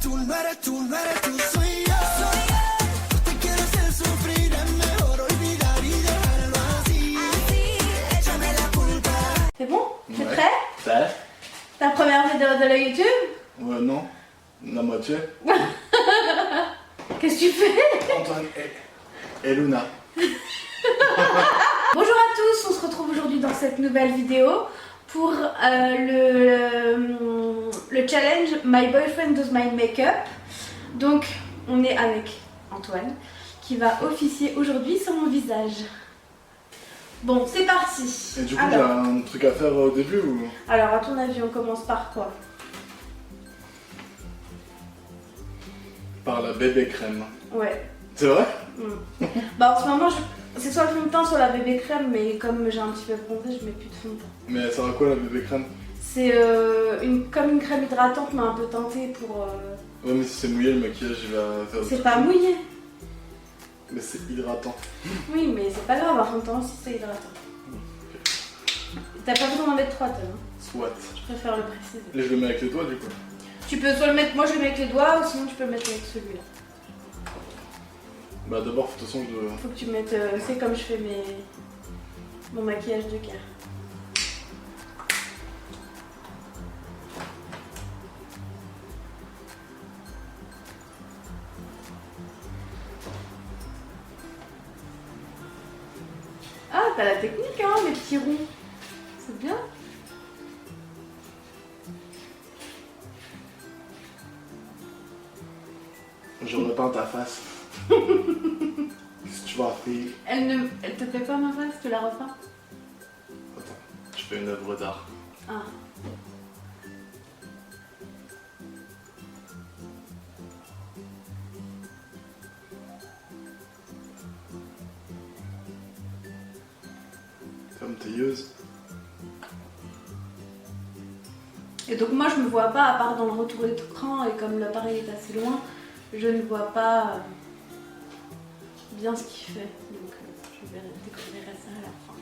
tú, no eres tú, no eres tú, soy yo. Te quiero hacer sufrir, es mejor olvidar y dejarlo así. Échame la culpa. C'est bon? T'es Ouais. prêt? Ça Ta première vidéo de la YouTube? Ouais, non. La moitié. Qu'est-ce que tu fais? Antoine et Luna. Bonjour à tous, on se retrouve aujourd'hui dans cette nouvelle vidéo pour le challenge My Boyfriend Does My Makeup. Donc on est avec Antoine qui va officier aujourd'hui sur mon visage. Bon, c'est parti. Et du coup, j'ai un truc à faire au début ou? Alors à ton avis, on commence par quoi? Par la bébé crème. Ouais. C'est vrai? Bah en ce moment, c'est soit le fond de teint, soit la bébé crème, mais comme j'ai un petit peu bronzé, je mets plus de fond de teint. Mais elle sert à quoi la bébé crème? C'est comme une crème hydratante, mais un peu teintée pour... Ouais, mais si c'est mouillé, le maquillage il va faire. C'est pas mouillé. Mais c'est hydratant. Oui, mais c'est pas grave, un fond de teint aussi c'est hydratant. T'as pas besoin d'en mettre 3 tonnes. Hein. Soit. Je préfère le préciser. Et je le mets avec les doigts du coup. Tu peux soit le mettre, moi je le mets avec les doigts, ou sinon tu peux le mettre avec celui-là. Bah d'abord, de toute façon, je. Faut que tu mettes, c'est comme je fais mon maquillage de cœur. Ah, t'as la technique, hein, mes petits ronds. C'est bien. Je repeins ta face. Qu'est-ce que tu vas faire? Elle te plaît pas ma face, tu la repeins? Attends, je fais une œuvre d'art. Ah. Comme tailleuse. Et donc moi je me vois pas, à part dans le retour d'écran, et comme l'appareil est assez loin, je ne vois pas bien ce qu'il fait. Donc je découvrirai ça à la fin.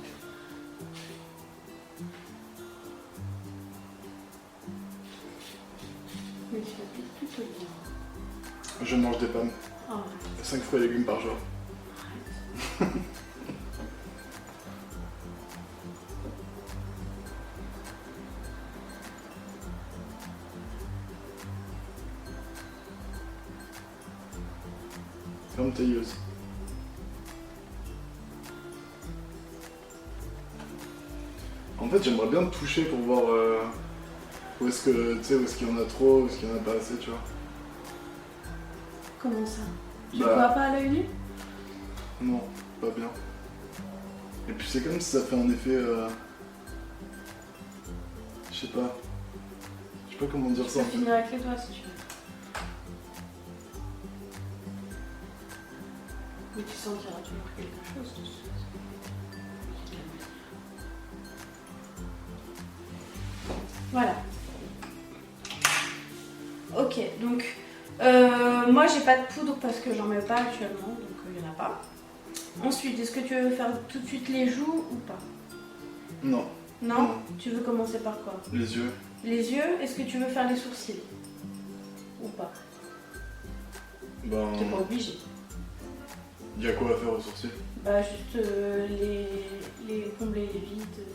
Mais tu fais plutôt bien. Je mange des pommes. Oh, 5 fruits et légumes par jour. Comme tailleuse. En fait, j'aimerais bien te toucher pour voir où est-ce que tu sais, où est-ce qu'il y en a trop, où est-ce qu'il y en a pas assez, tu vois. comment ça? Je Bah. vois pas à l'œil nu? Non, pas bien. Et puis c'est comme si ça fait un effet. Je sais pas. Je sais pas comment dire Tu ça peux en fait. finir avec les doigts si tu veux. Mais tu sentiras toujours quelque chose dessus. Voilà. Ok, donc moi j'ai pas de poudre parce que j'en mets pas actuellement, donc il y en a pas. Ensuite, est-ce que tu veux faire tout de suite les joues ou pas? Non, Non. Non. Tu veux commencer par quoi? les yeux. Les yeux, est-ce que tu veux faire les sourcils? Ou pas? Ben. T'es pas obligé. Y a quoi à faire aux sourcils? Bah juste les combler les vides.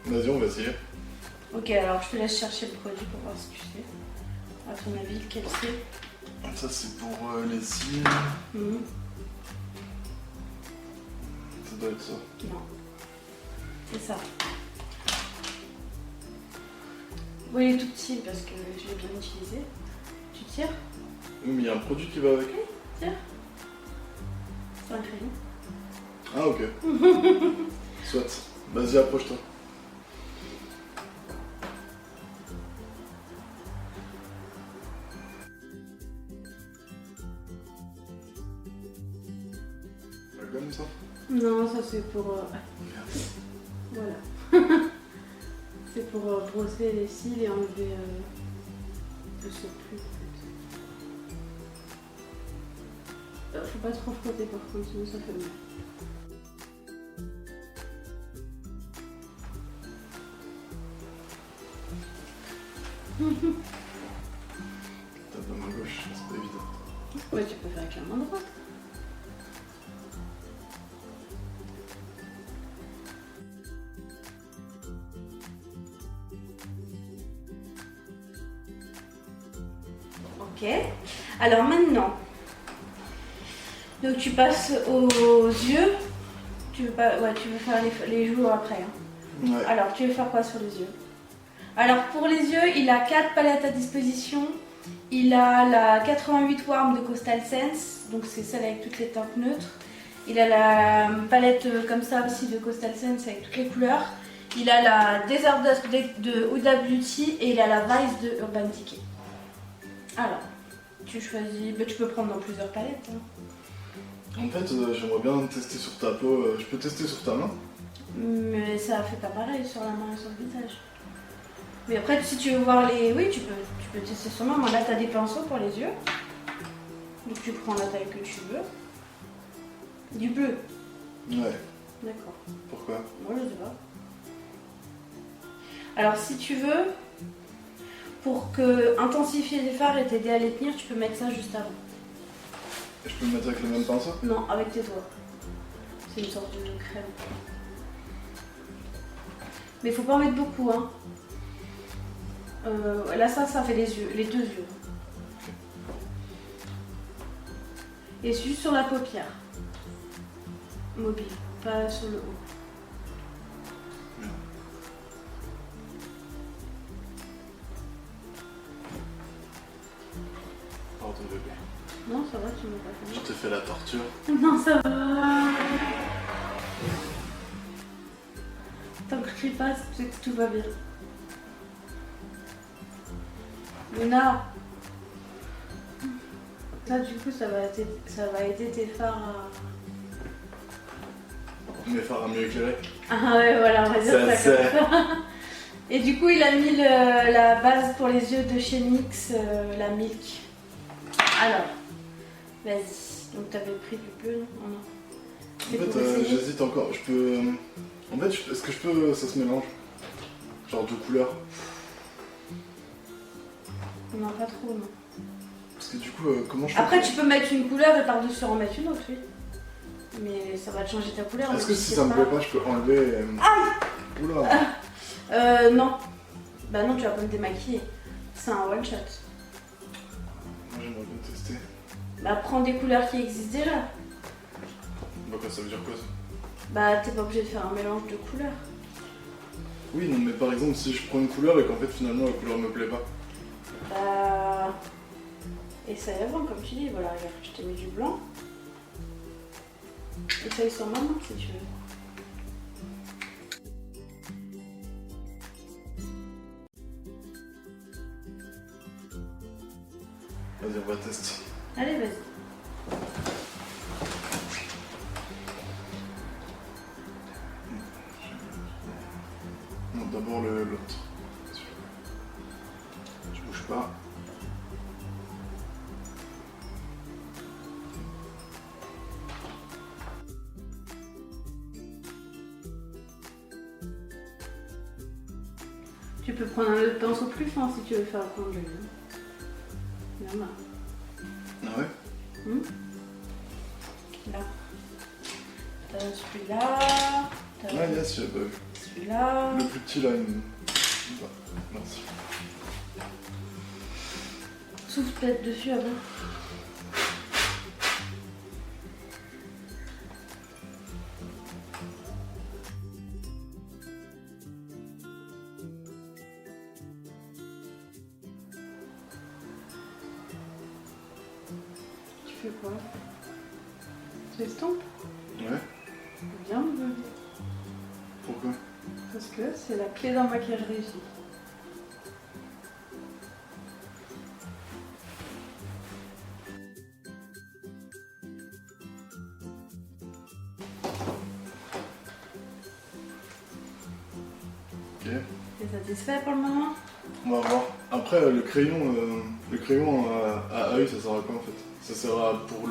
Vas-y, on va essayer. Ok, alors je te laisse chercher le produit pour voir si tu sais. À ton avis, lequel c'est? Ça c'est pour les cils. Mhm. Ça doit être ça. Non. C'est ça. Oui, il est tout petit parce que je l'ai bien utilisé. Tu tires? Oui, mais y a un produit qui va avec. Tire. C'est un crayon. Ah, ok. Soit. Vas-y, approche-toi. Comme ça? Non, ça c'est pour... Voilà. C'est pour brosser les cils et enlever le surplus en fait. Faut pas trop frotter par contre, sinon ça fait mal. Tape à main gauche. Ouais, tu peux faire avec la main droite. Ok. Alors maintenant, donc tu passes aux yeux. Tu veux pas, ouais, tu veux faire les joues après. Hein. Ouais. Alors, tu veux faire quoi sur les yeux? Alors pour les yeux, il a 4 palettes à disposition. Il a la 88 Warm de Coastal Sense, donc c'est celle avec toutes les teintes neutres. Il a la palette comme ça aussi de Coastal Sense avec toutes les couleurs. Il a la Desert Dusk de Huda Beauty et il a la Vice de Urban Decay. Alors, tu choisis, bah, tu peux prendre dans plusieurs palettes. Hein. En fait, j'aimerais bien tester sur ta peau. Je peux tester sur ta main? Mais ça fait pas pareil sur la main et sur le visage. Mais après, si tu veux voir les... Oui, tu peux tester sur main. Moi, là, tu as des pinceaux pour les yeux. Donc, tu prends la taille que tu veux. Du bleu. Ouais. D'accord. Pourquoi? Moi, je sais pas. Alors, si tu veux, pour intensifier les fards et t'aider à les tenir, tu peux mettre ça juste avant. Et je peux le mettre avec le même pinceau? Non, avec tes doigts. C'est une sorte de crème. Mais il faut pas en mettre beaucoup, hein. Là, ça fait les yeux, les deux yeux. Et juste sur la paupière. Mobile, pas sur le haut. Pardon bébé. Non, ça va, tu m'as pas Je te fais la torture. fait. Non, ça va. Tant que je crie pas, c'est que tout va bien. Luna. Là, du coup, ça va aider tes fards à... Mes fards à mieux éclairer. Ah ouais, voilà, on va dire ça comme ça. Et du coup, il a mis la base pour les yeux de chez NYX, la Milk. Alors, vas-y. Donc, t'avais pris du bleu, non? Non. En fait, j'hésite encore. Je peux. En fait, est-ce que je peux. Ça se mélange? Genre deux couleurs? Non, pas trop, non. Parce que du coup, comment je fais? Après, tu peux mettre une couleur et par-dessus en mettre une autre, oui. Mais ça va te changer ta couleur. Est-ce que si ça me plaît pas, je peux enlever. Oula! Non. Bah non, tu vas pas me démaquiller. C'est un one shot. Moi, j'aimerais bien tester. Bah, prends des couleurs qui existent déjà. Bah, quoi, ça veut dire quoi ça? Bah, t'es pas obligé de faire un mélange de couleurs. Oui, non, mais par exemple, si je prends une couleur et qu'en fait, finalement, la couleur me plaît pas. Bah. Essaye avant, comme tu dis. Voilà, regarde, je t'ai mis du blanc. Essaye sur ma main si tu veux. Vas-y, on va tester. Allez, vas-y. Non, d'abord l'autre. Je bouge pas. Tu peux prendre un autre pinceau plus fin si tu veux faire le conduit. Il y en a. Ah ouais? Là. T'as celui-là. T'as Ah yes, j'ai pas vu. celui-là. Le plus petit là, il me... Bah, merci. Souffle peut-être dessus avant. Tu fais quoi? Tu estompes? Ouais? Bien, mon bébé. Pourquoi? Parce que c'est la clé d'un maquillage réussi. Ok. T'es satisfait pour le moment? On va voir. Après, le crayon à œil, ça sert à quoi en fait? Ça sert à pour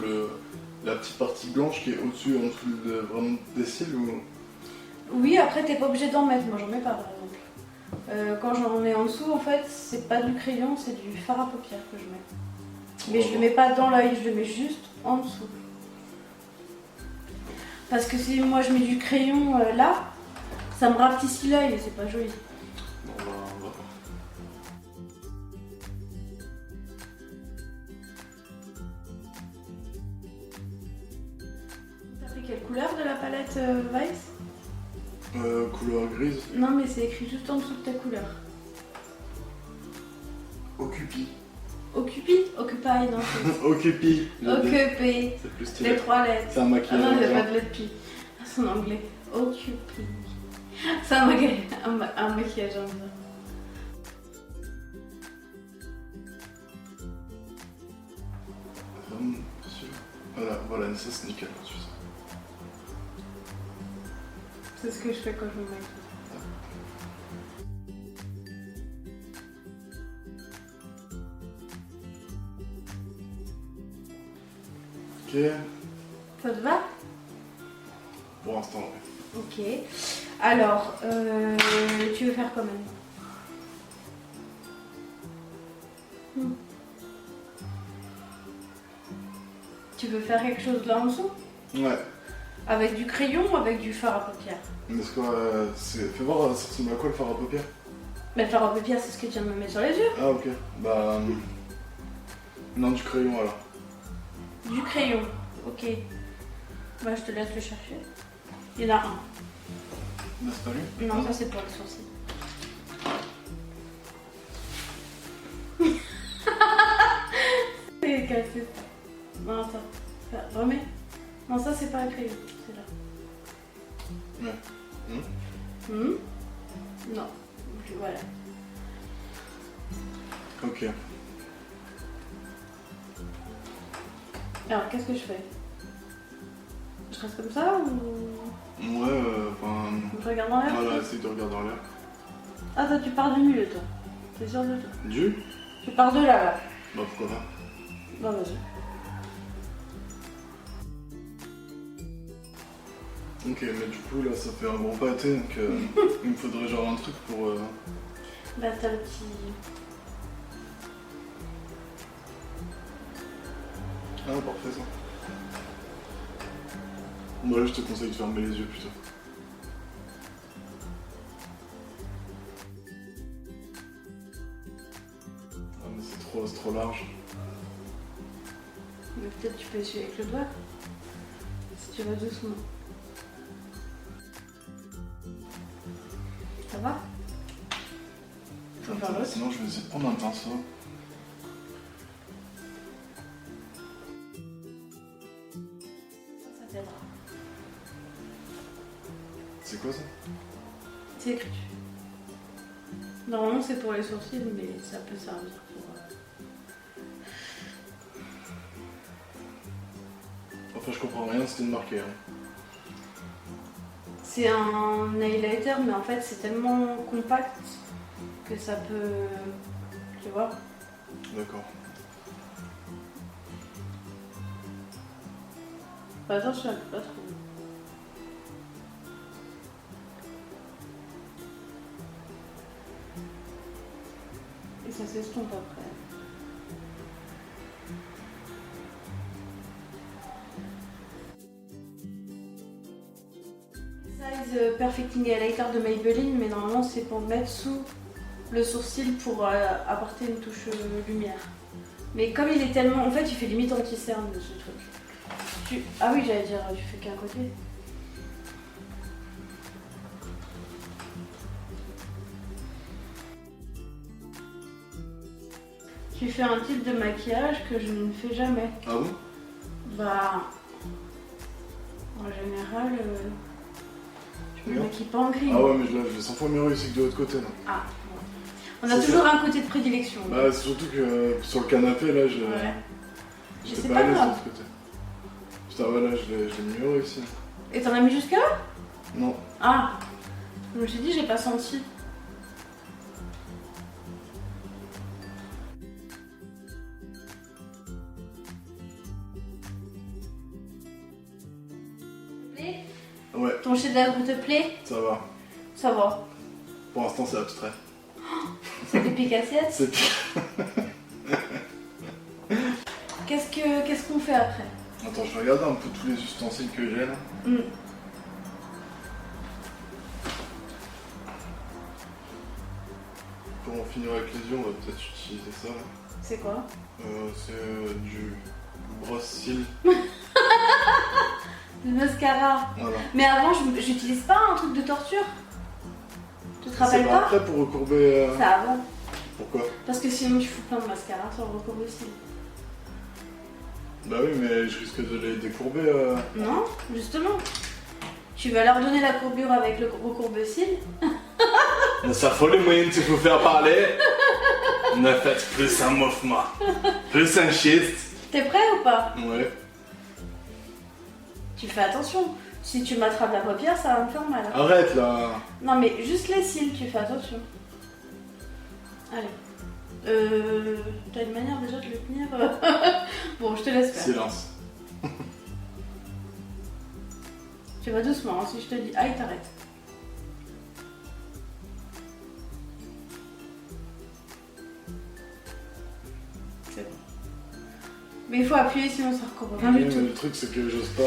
la petite partie blanche qui est au-dessus, en dessous vraiment des cils ou... Oui, après t'es pas obligé d'en mettre, moi j'en mets pas par exemple. Quand j'en mets en dessous, en fait, c'est pas du crayon, c'est du fard à paupières que je mets. Mais je le mets pas dans l'œil, je le mets juste en dessous. Parce que si moi je mets du crayon là, ça me rapetissit l'œil et c'est pas joli. Bon, on va voir. T'as pris quelle couleur de la palette Vice? Couleur grise. Non mais c'est écrit juste en dessous de ta couleur. Occupi. Occupi? Occupy, non c'est... Occupi. Occupy. C'est plus stylé. Les 3 lettres. C'est un Ah maquillage. non, il n'y a indien. pas de lettre pi. C'est en anglais. Occupy. C'est un maquillage indien. Vraiment, sûr. Voilà, ça c'est nickel. Tu sais. C'est ce que je fais quand je me maquille. Ok, Ça te va? pour l'instant, ouais. Ok. Alors, tu veux faire comment? Tu veux faire quelque chose là en dessous? Ouais. Avec du crayon ou avec du fard à paupières? Mais c'est quoi fais voir, ça ressemble à quoi le fard à paupières? Mais le fard à paupières, c'est ce que tu viens de me mettre sur les yeux. Ah, ok. Bah. Non, du crayon alors. Du crayon, ok. Bah, je te laisse le chercher. Il y en a un. Là, c'est pas lui? Non, ça c'est pour les sourcils. C'est cassé. Non, attends. Remets. Non, ça c'est pas un crayon. C'est là. Ouais. Non. Puis voilà. Ok. Alors, qu'est-ce que je fais? Je reste comme ça ou Ouais, enfin. je regarde dans l'air? Voilà, essaye de regarder en l'air. Ah, toi, tu pars du milieu, toi. T'es sûr de toi? Du? Tu pars de là, là. Bah, pourquoi pas. Bah, vas-y. Ok, mais du coup, là, ça fait un gros pâté, donc il me faudrait genre un truc pour. Bah, t'as le petit. Ah, parfait ça. Moi, là, je te conseille de fermer les yeux plutôt. Ah, mais c'est trop large. Mais peut-être tu peux essuyer avec le doigt. Si tu vas doucement. Ça va? Faut faire l'autre. Sinon, je vais essayer de prendre un pinceau. Ça t'aidera. C'est quoi ça? C'est écrit. Normalement c'est pour les sourcils, mais ça peut servir pour... Enfin, je comprends rien, c'était de marquer. Hein. C'est un highlighter, mais en fait c'est tellement compact que ça peut... Tu vois? D'accord. Attention, elle peut pas trop. Et ça s'estompe après. Size Perfecting Highlighter de Maybelline, mais normalement c'est pour mettre sous le sourcil pour apporter une touche lumière. Mais comme il est tellement... En fait, il fait limite anti-cerne de ce truc. Ah oui, j'allais dire, tu fais qu'un côté. Tu fais un type de maquillage que je ne fais jamais. Ah bon? Bah... En général... je me maquille pas en gris. Ah ouais, mais je l'ai 100 fois mieux réussi que de l'autre côté, là. Ah, bon. On a toujours un côté de prédilection. Bah, c'est surtout que sur le canapé, là, Ouais. j'étais Mais c'est pas pas à l'aise de grave. l'autre côté. Putain, voilà, je l'ai mieux réussi. Et t'en as mis jusque là? Non. Ah, je me suis dit, j'ai pas senti. Te plaît? Ouais, Ton chef-d'œuvre te plaît? ça va. Ça va. Pour l'instant, c'est abstrait. C'est des piques assiettes? C'est pire. qu'est-ce qu'on fait après? Attends, je vais regarder un peu tous les ustensiles que j'ai là. Pour en finir avec les yeux, on va peut-être utiliser ça. Là. C'est quoi? C'est du brosse-cils. Le mascara. Voilà. Mais avant, j'utilise pas un truc de torture. Tu te C'est rappelles pas? après pour recourber. C'est avant. Pourquoi? Parce que sinon, tu fous plein de mascara sur le recourbe cils. Bah oui, mais je risque de les décourber. Non, justement. Tu vas leur donner la courbure avec le recourbe cils. Mais ça faut les moyens de vous faire parler. Ne faites plus un mouvement. Plus un schiste. T'es prêt ou pas? Ouais. Tu fais attention. Si tu m'attrapes la paupière, ça va me faire mal. Arrête là. Non mais juste les cils, tu fais attention. Allez. T'as une manière déjà de le tenir. Bon, je te laisse faire. Silence. Tu vas doucement, hein, si je te dis aïe, t'arrêtes. C'est bon. Mais il faut appuyer sinon ça recourbe rien Oui, du mais tout. le truc c'est que j'ose pas.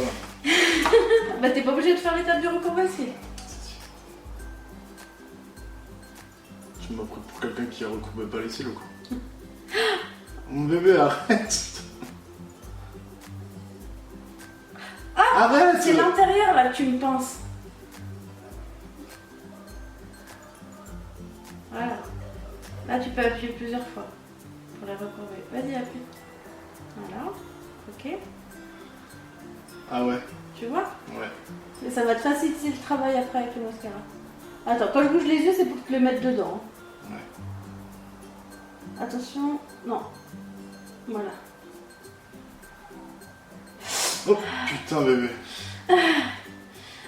Bah t'es pas obligé de faire l'étape du recourbe cils. Tu m'as pris pour quelqu'un qui recourbait pas les cils ou quoi? Mon bébé, arrête. Arrête. C'est l'intérieur là que tu me penses. Voilà. Là tu peux appuyer plusieurs fois pour la recourber. Vas-y, appuie. Voilà. Ok. Ah ouais. Tu vois? Ouais. Et ça va te faciliter le travail après avec le mascara. Attends, quand je bouge les yeux, c'est pour te le mettre dedans. Ouais. Attention. Non. Voilà. Oh putain bébé.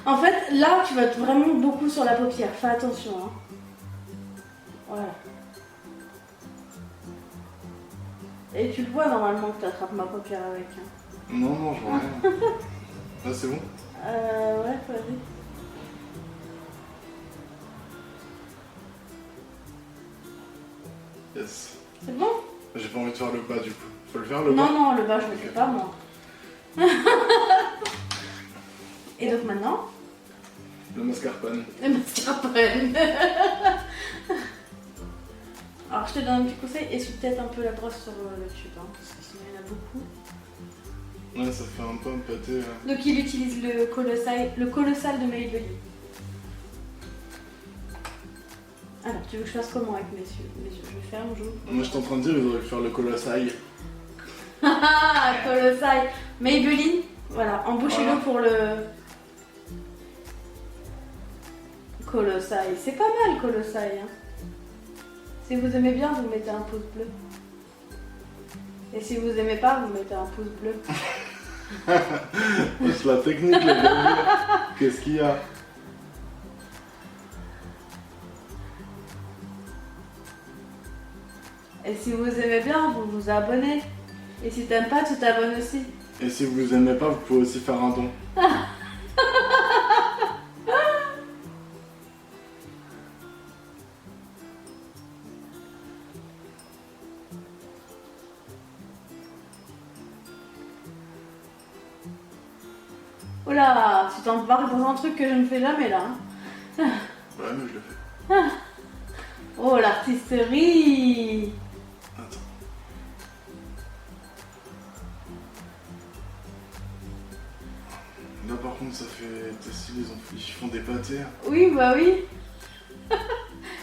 En fait, là, tu vas être vraiment beaucoup sur la paupière. Fais attention. Hein. Voilà. Et tu le vois normalement que tu attrapes ma paupière avec. Hein. Non, non, je vois rien. Là c'est bon? Ouais, vas-y. Yes. C'est bon? J'ai pas envie de faire le bas du coup. Faut le faire le bas? Non, non, le bas, je le fais pas moi. Et donc maintenant, Le mascarpone. le mascarpone. Alors je te donne un petit conseil, essuie peut-être un peu la brosse sur le tube, hein, parce que sinon il y en a beaucoup. Ouais, ça fait un peu un pâté. Donc il utilise le colossal de Maybelline. Alors tu veux que je fasse comment avec mes yeux? Je ferme, j'ouvre. Moi j'étais en train de dire, ils auraient pu faire le colossal. Ah, colossal Maybelline, voilà, embauchez-le Voilà. pour le colossal. C'est pas mal colossal. Hein. Si vous aimez bien, vous mettez un pouce bleu. Et si vous aimez pas, vous mettez un pouce bleu. C'est la technique les gars. Qu'est-ce qu'il y a? Et si vous aimez bien, vous vous abonnez. Et si t'aimes pas, tu t'abonnes aussi. Et si vous aimez pas, vous pouvez aussi faire un don. Oh là, tu t'embarques dans un truc que je ne fais jamais là. Hein. Ouais, mais je le fais. Oh, l'artisterie. Attends. Là par contre ça fait des cils, ils font des pâtés. Oui, bah oui.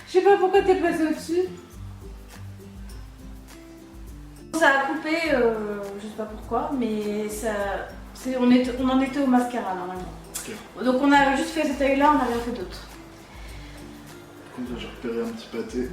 Je sais pas pourquoi t'es passé au-dessus. Ça a coupé, je sais pas pourquoi, mais ça, on en était au mascara normalement. Ok. Donc on a juste fait cet œil-là, on n'a rien fait d'autre. Par contre là j'ai repéré un petit pâté.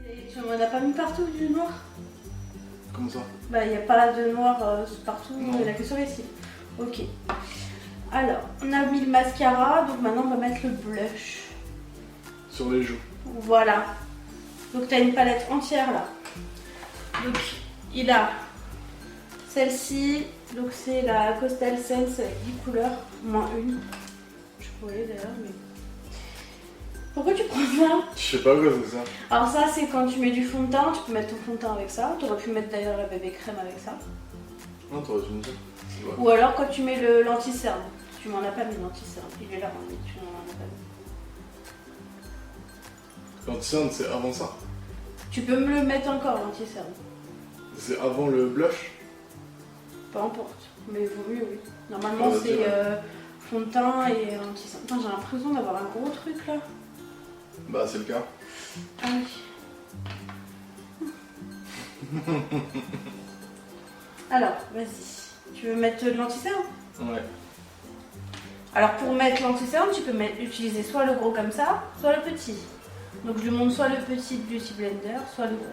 Et tu m'en as pas mis partout du noir? Comme ça. Bah il n'y a pas de noir partout, Non. il n'y en a que sur les cils. Ok. Alors, on a mis le mascara, donc maintenant on va mettre le blush. Sur les joues. Voilà. Donc tu as une palette entière là. Donc Il a celle-ci, donc c'est la Coastal Sense avec 10 couleurs, moins une. Je pourrais d'ailleurs, mais. Pourquoi tu prends ça? Je sais pas quoi c'est ça. Alors, ça, c'est quand tu mets du fond de teint, tu peux mettre ton fond de teint avec ça. Tu aurais pu mettre d'ailleurs la bébé crème avec ça. Non, t'aurais dû me dire. Ouais. Ou alors quand tu mets le l'anti-cerne. Tu m'en as pas mis l'anti-cerne. Il est là, mais tu m'en as pas mis. L'anti-cerne, c'est avant ça. Tu peux me le mettre encore, l'anti-cerne. C'est avant le blush. Peu importe. Mais il vaut mieux, oui. Normalement, Ah, c'est vas-y, fond de teint et anti-cerne. Putain, j'ai l'impression d'avoir un gros truc là. Bah, c'est le cas. Ah oui. Alors, vas-y. Tu veux mettre de l'anti-cerne? Ouais. Alors, pour mettre l'anti-cerne, tu peux utiliser soit le gros comme ça, soit le petit. Donc, je lui montre soit le petit Beauty Blender, soit le gros.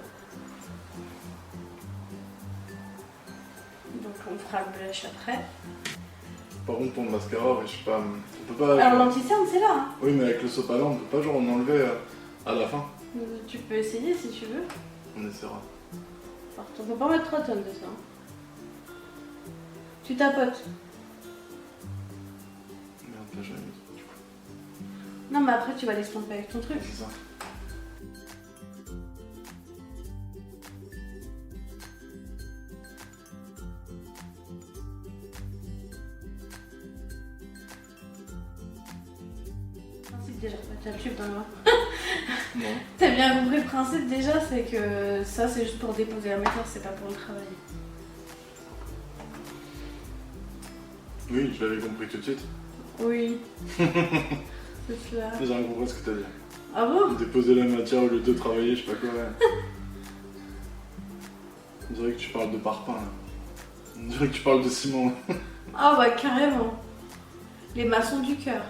Donc, on fera le blush après. Par contre, pour le mascara, ouais, je sais pas. On peut pas. Alors, l'anti-cerne, c'est là. Hein. Oui, mais avec le sopalin, on peut pas genre en enlever à la fin. Tu peux essayer si tu veux. On essaiera. Par contre, faut pas mettre 3 tonnes de ça. Hein. Tu tapotes. Merde, t'as jamais mis du coup. Non, mais après, tu vas l'estomper avec ton truc. C'est ça. Principe déjà, t'as le tube dans le main. Non. T'as bien compris le principe déjà, c'est que ça c'est juste pour déposer la matière, c'est pas pour le travailler. Oui, je l'avais compris tout de suite. Oui. C'est cela. J'ai rien compris ce que t'as dit. Ah bon? Déposer la matière au lieu de travailler, je sais pas quoi. Ouais. On dirait que tu parles de parpaing là. On dirait que tu parles de ciment. Ah ouais, carrément. Les maçons du cœur.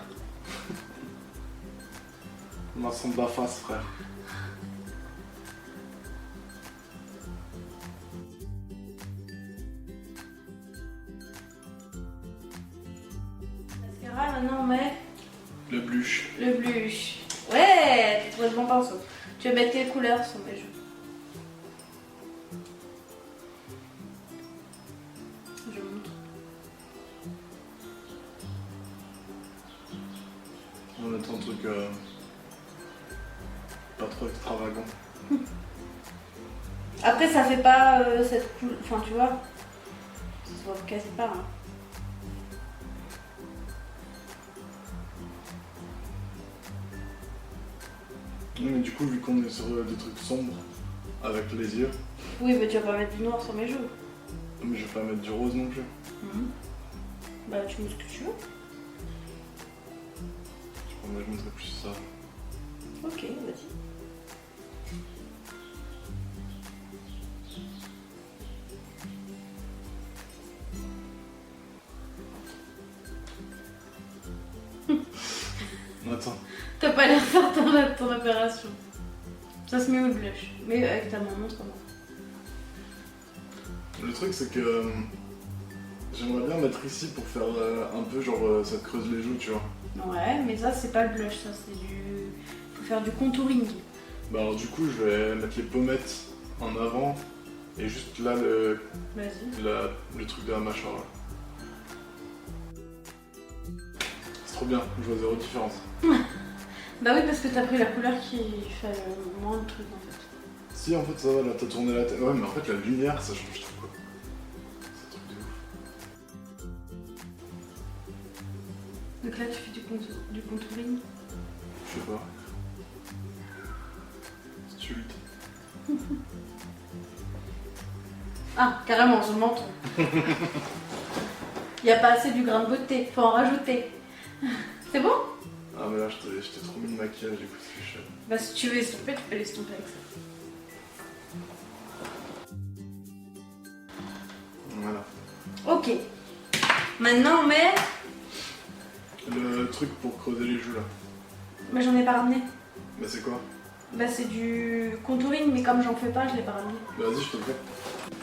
Maçon de la face, frère. Mascara, maintenant on met Le blush. le blush. Ouais, t'as trouvé le bon pinceau. Tu veux mettre quelle couleur sur mes joues? Je montre. On va mettre un truc pas trop extravagant. Après, ça fait pas cette couleur. Enfin, tu vois, ça se voit quasi pas. Hein. Non, mais du coup, vu qu'on est sur des trucs sombres avec les yeux, Oui, mais tu vas pas mettre du noir sur mes joues. mais je vais pas mettre du rose non plus. Bah, tu mets ce que tu veux. Moi, je mettrais plus ça. Ok, vas-y. Attends. T'as pas l'air certain de ton opération. Ça se met au blush, mais avec ta main, montre-moi. Le truc, c'est que j'aimerais bien mettre ici pour faire un peu genre ça te creuse les joues, tu vois. Ouais, mais ça, c'est pas le blush, ça, c'est du. Faut faire du contouring. Bah, alors, du coup, je vais mettre les pommettes en avant et juste là, le truc de la mâchoire. Là. C'est trop bien, je vois zéro différence. Bah oui, parce que t'as pris la couleur qui fait le moins de trucs en fait. Si, en fait, ça va, là, t'as tourné la tête. Ouais, mais en fait, la lumière, ça change tout, quoi. C'est un truc de ouf. Donc là, tu fais du contouring. Je sais pas. Si tu luttes. Ah, carrément, je menton. Y a pas assez du grain de beauté, faut en rajouter. C'est bon? Ah, mais là, je t'ai trop mis de maquillage, du coup, c'est cher. Bah si tu veux estomper, tu peux l'estomper avec ça. Voilà. Ok. Maintenant, on met... Le truc pour creuser les joues, là. Bah j'en ai pas ramené. Bah, c'est quoi? Bah c'est du contouring, mais comme j'en fais pas, je l'ai pas ramené. Bah, vas-y, je te le fais.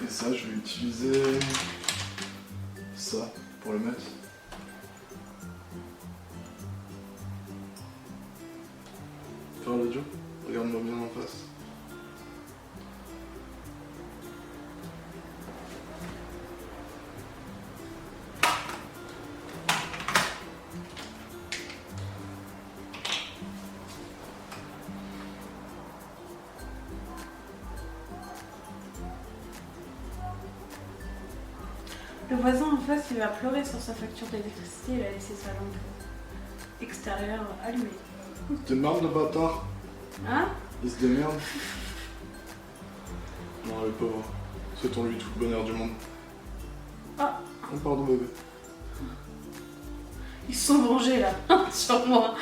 Et ça, je vais utiliser ça pour le mettre. Faire l'audio? Regarde-moi bien en face. Le voisin en face, il va pleurer sur sa facture d'électricité, il a laissé sa lampe extérieure allumée. Il se démerde le bâtard. Hein? Il se démerde. Non, le pauvre. Souhaitons-lui tout le bonheur du monde. Ah, Oh, pardon, bébé. ils se sont vengés là, sur moi.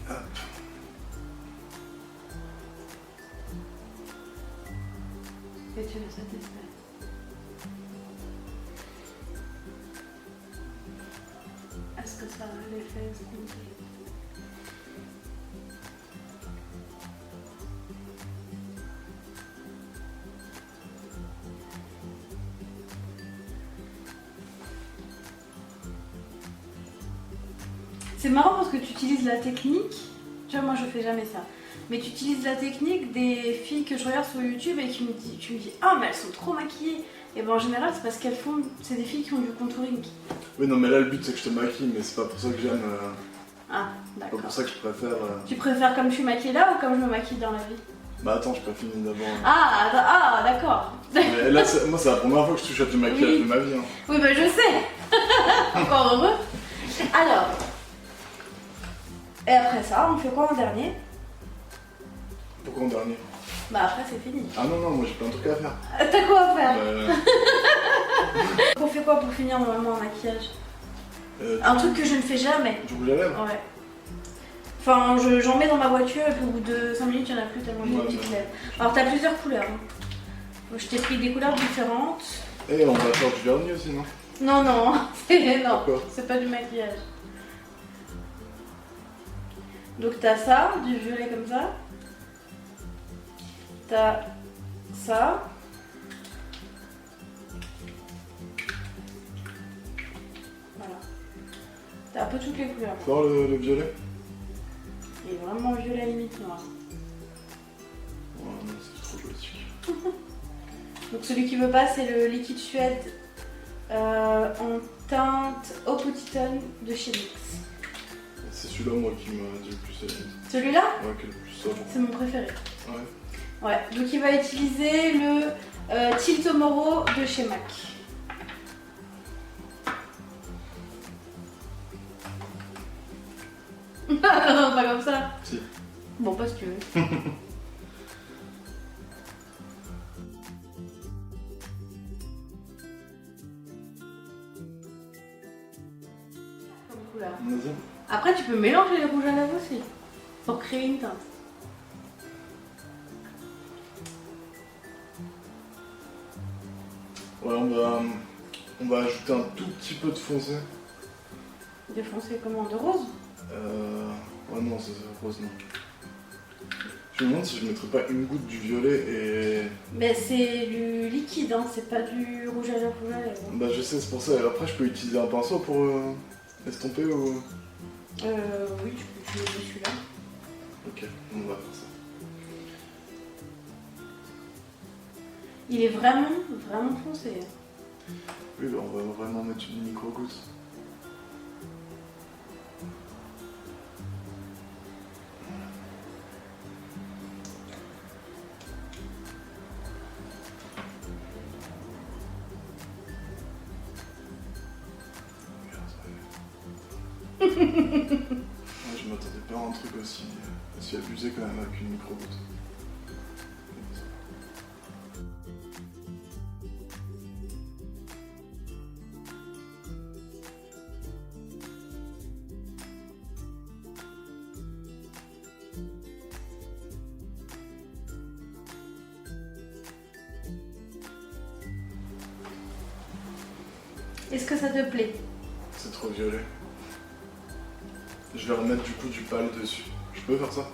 Hop. Et tu laisses ça tester. Est-ce que ça a l'effet escompté? C'est marrant parce que tu utilises la technique, tu vois moi je fais jamais ça, mais tu utilises la technique des filles que je regarde sur YouTube et tu me dis ah mais elles sont trop maquillées. Et ben en général c'est parce qu'elles font, c'est des filles qui ont du contouring. Oui, non, mais là le but c'est que je te maquille, mais c'est pas pour ça que j'aime. Ah C'est pas d'accord. pour ça que je préfère. Tu préfères comme je suis maquillée là ou comme je me maquille dans la vie? Bah attends, je peux finir d'abord. Ah d'accord. Mais là, moi c'est la première fois que je touche à du maquillage Oui. de ma vie. Hein. Oui bah je sais. Encore heureux. Alors. Et après ça, on fait quoi en dernier? Pourquoi en dernier? Bah après c'est fini. Ah non, non, moi j'ai plein de trucs à faire. T'as quoi à faire? Euh, On fait quoi pour finir normalement en maquillage? euh, Un truc que je ne fais jamais. du rouge à lèvres? Ouais. Enfin, j'en mets dans ma voiture et puis au bout de 5 minutes, il n'y en a plus tellement j'ai des Ouais, petites ouais. lèvres. Alors t'as plusieurs couleurs. Hein. Donc, je t'ai pris des couleurs différentes. Et on va faire du vernis aussi, non? Non, non, non, Pourquoi? c'est pas du maquillage. Donc t'as ça, du violet comme ça. T'as ça. Voilà. T'as un peu toutes les couleurs. Faut voir le violet? Il est vraiment violet limite noir. Ouais, non, c'est trop politique. Donc celui qui veut pas, c'est le liquide Suède en teinte Eau Petitone de chez NYX. C'est celui-là, moi, qui m'a dit le plus à la limite. Celui-là, Ouais, qui est le plus sobre. c'est mon préféré. Ouais. Ouais, donc il va utiliser le Tilt Tomorrow de chez MAC. Non, pas comme ça. Si. Bon, pas si tu veux. Comme couleur. Vas-y. Après, tu peux mélanger les rouges à lèvres aussi pour créer une teinte. Ouais, on va ajouter un tout petit peu de foncé. Défoncer comment? De rose? Ouais, non, c'est rose, non. Je me demande si je mettrais pas une goutte du violet et. Mais c'est du liquide, hein, c'est pas du rouge à lèvres rouge à lèvres. Bah, je sais, c'est pour ça. Et après, je peux utiliser un pinceau pour estomper ou. Oui, tu peux utiliser celui-là. Ok, on va faire ça. Il est vraiment, vraiment foncé. Oui, bah, on va vraiment mettre une micro-goutte. Ouais, je m'attendais pas à un truc aussi abusé quand même avec une micro-goutte. Est-ce que ça te plaît? C'est trop violet. Je vais remettre du coup du pâle dessus. Je peux faire ça?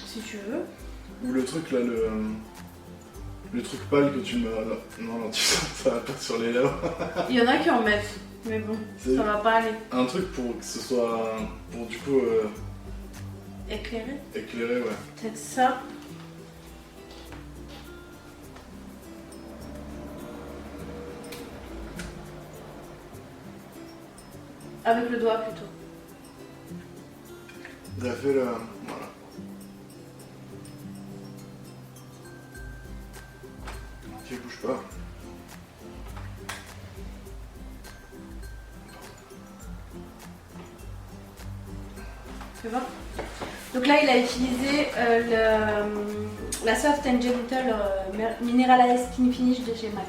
Si tu veux. Ou le truc là, le truc pâle que tu me. Non, non, ça va pas sur les lèvres. Il y en a qui en mettent, mais bon, C'est- ça va pas aller. Un truc pour que ce soit. Pour du coup Éclairé? éclairer, ouais. Peut-être ça. Avec le doigt plutôt. T'as fait le. Voilà. Ok, bouge pas. Tu vois. Donc là, il a utilisé la Soft and Gentle Mineralized Skin Finish de chez MAC.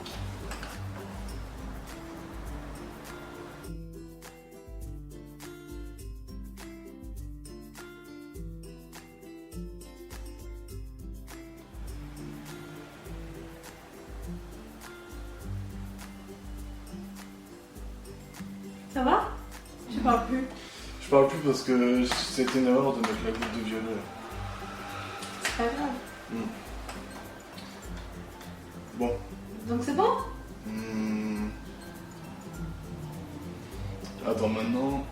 Ça va? Je parle plus. Je parle plus parce que c'était une erreur de mettre la goutte de violet. C'est pas grave. Bon. Donc c'est bon? Attends, maintenant...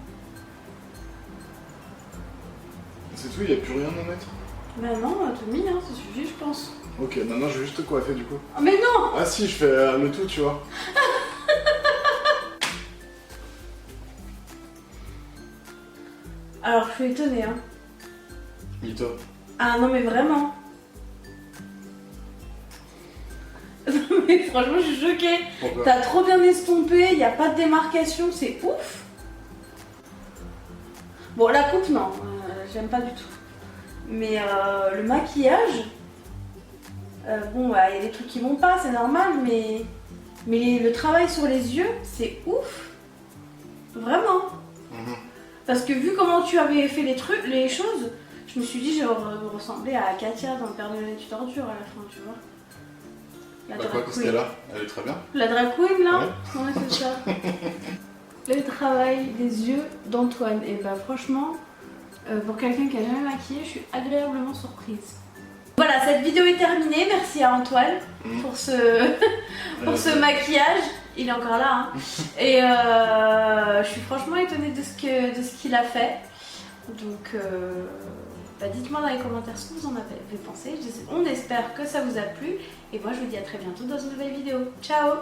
C'est tout, il n'y a plus rien à mettre? Bah non, t'as mis, hein, ça suffit, je pense. Ok, maintenant je vais juste te coiffer du coup. Oh, mais non! Ah si, je fais le tout, tu vois. Alors, je suis étonnée, hein. Mytho. Ah non, mais vraiment. Mais franchement, je suis choquée. Pourquoi? T'as trop bien estompé, il n'y a pas de démarcation, c'est ouf. Bon, la coupe, non, j'aime pas du tout. Mais le maquillage, bon, bah, il y a des trucs qui vont pas, c'est normal, mais le travail sur les yeux, c'est ouf. Vraiment. Parce que vu comment tu avais fait les choses, je me suis dit, je ressemblais à Katia dans le Père de l'étude ordure à la fin, tu vois. La Bah drag quoi, qu'est-ce queen. qu'elle a? Elle est très bien. La drag queen là? Ouais. Ouais, c'est ça. Le travail des yeux d'Antoine. Et bah franchement, pour quelqu'un qui a jamais maquillé, je suis agréablement surprise. Voilà, cette vidéo est terminée. Merci à Antoine pour ce maquillage. Il est encore là. Hein. Et je suis franchement étonnée de ce qu'il a fait. Donc, bah, dites-moi dans les commentaires ce que vous en avez pensé. On espère que ça vous a plu. Et moi, je vous dis à très bientôt dans une nouvelle vidéo. Ciao!